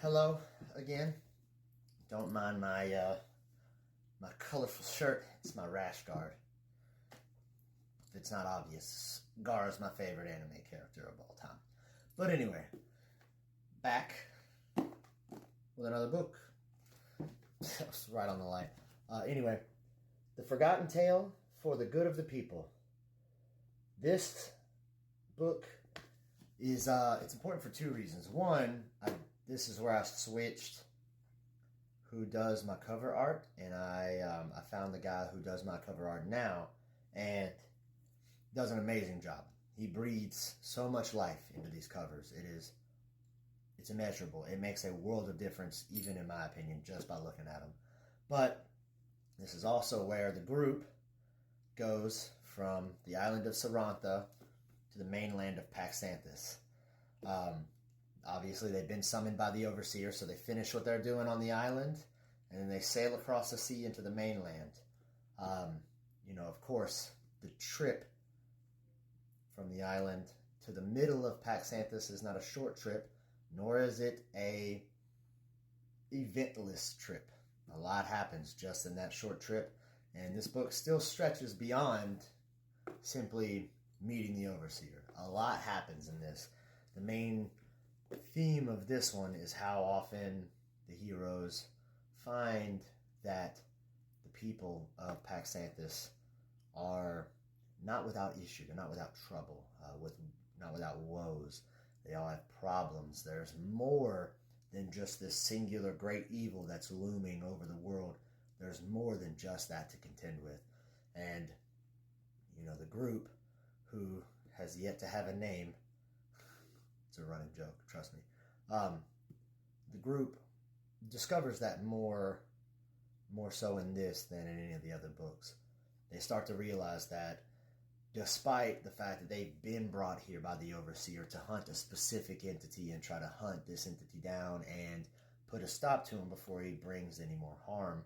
Hello again. Don't mind my colorful shirt. It's my rash guard. If it's not obvious, Gar is my favorite anime character of all time. But anyway, back with another book. That was right on the line. Anyway, The Forgotten Tale for the Good of the People. This book is it's important for two reasons. One, this is where I switched who does my cover art, and I found the guy who does my cover art now, and does an amazing job. He breathes so much life into these covers. It's immeasurable. It makes a world of difference, even in my opinion, just by looking at them. But this is also where the group goes from the island of Sarantha to the mainland of Paxanthus. Obviously, they've been summoned by the Overseer, so they finish what they're doing on the island, and then they sail across the sea into the mainland. Of course, the trip from the island to the middle of Paxanthus is not a short trip, nor is it a eventless trip. A lot happens just in that short trip, and this book still stretches beyond simply meeting the Overseer. A lot happens in this. The main theme of this one is how often the heroes find that the people of Paxanthus are not without issue, they're not without trouble, not without woes. They all have problems. There's more than just this singular great evil that's looming over the world. There's more than just that to contend with. And, the group who has yet to have a name, it's a running joke, trust me, the group discovers that more so in this than in any of the other books. They start to realize that despite the fact that they've been brought here by the Overseer to hunt a specific entity and try to hunt this entity down and put a stop to him before he brings any more harm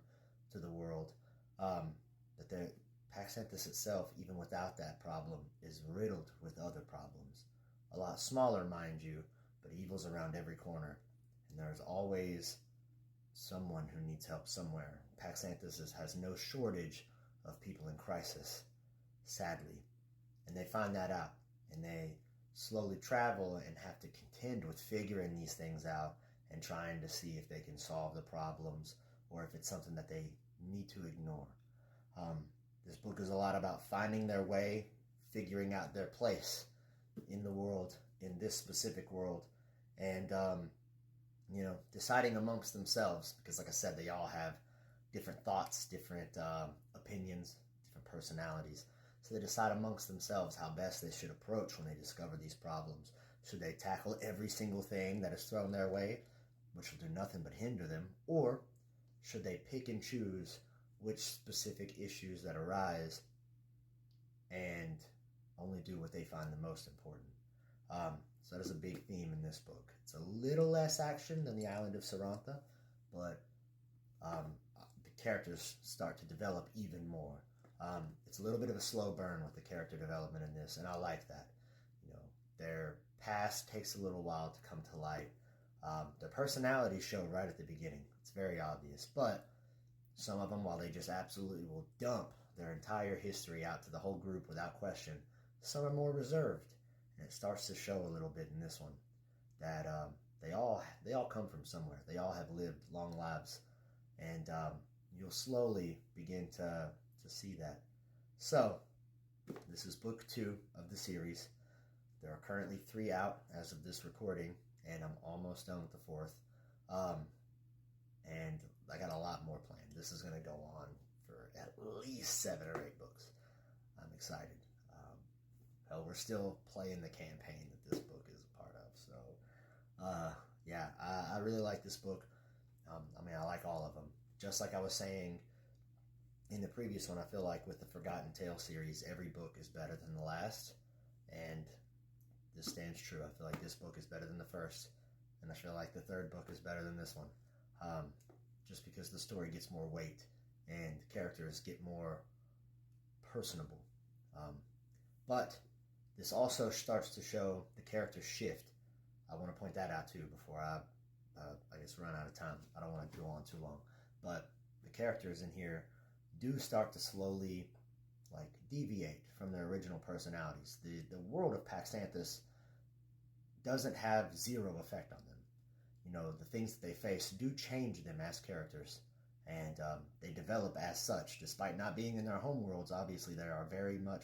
to the world, that the Paxanthus itself, even without that problem, is riddled with other problems. A lot smaller, mind you, but evil's around every corner, and there's always someone who needs help somewhere. Paxanthus has no shortage of people in crisis, sadly. And they find that out, and they slowly travel and have to contend with figuring these things out and trying to see if they can solve the problems or if it's something that they need to ignore. This book is a lot about finding their way, figuring out their place in the world, in this specific world, and, deciding amongst themselves, because like I said, they all have different thoughts, different opinions, different personalities. So they decide amongst themselves how best they should approach when they discover these problems. Should they tackle every single thing that is thrown their way, which will do nothing but hinder them, or should they pick and choose which specific issues that arise and only do what they find the most important? So that is a big theme in this book. It's a little less action than the island of Sarantha, but the characters start to develop even more. It's a little bit of a slow burn with the character development in this, and I like that. Their past takes a little while to come to light. Their personalities show right at the beginning. It's very obvious, but some of them, while they just absolutely will dump their entire history out to the whole group without question, some are more reserved, and it starts to show a little bit in this one that they all come from somewhere. They all have lived long lives, and you'll slowly begin to see that. So, this is book 2 of the series. There are currently 3 out as of this recording, and I'm almost done with the 4th. And I got a lot more planned. This is going to go on for at least 7 or 8 books. I'm excited. Hell, we're still playing the campaign that this book is a part of. So, I really like this book. I like all of them. Just like I was saying in the previous one, I feel like with the Forgotten Tale series, every book is better than the last, and this stands true. I feel like this book is better than the first, and I feel like the third book is better than this one, just because the story gets more weight and characters get more personable. But this also starts to show the character shift. I want to point that out too before I I guess, run out of time. I don't want to go on too long. But the characters in here do start to slowly like deviate from their original personalities. The world of Paxanthus doesn't have zero effect on them. You know, the things that they face do change them as characters, and they develop as such. Despite not being in their home worlds, obviously they are very much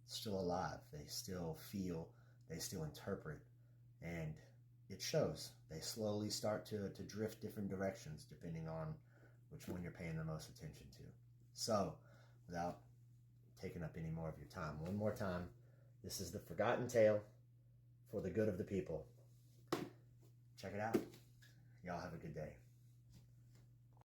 still alive. They still feel, they still interpret, and it shows. They slowly start to drift different directions depending on which one you're paying the most attention to. So, without taking up any more of your time, one more time, this is The Forgotten Tale for the Good of the People. Check it out. Y'all have a good day.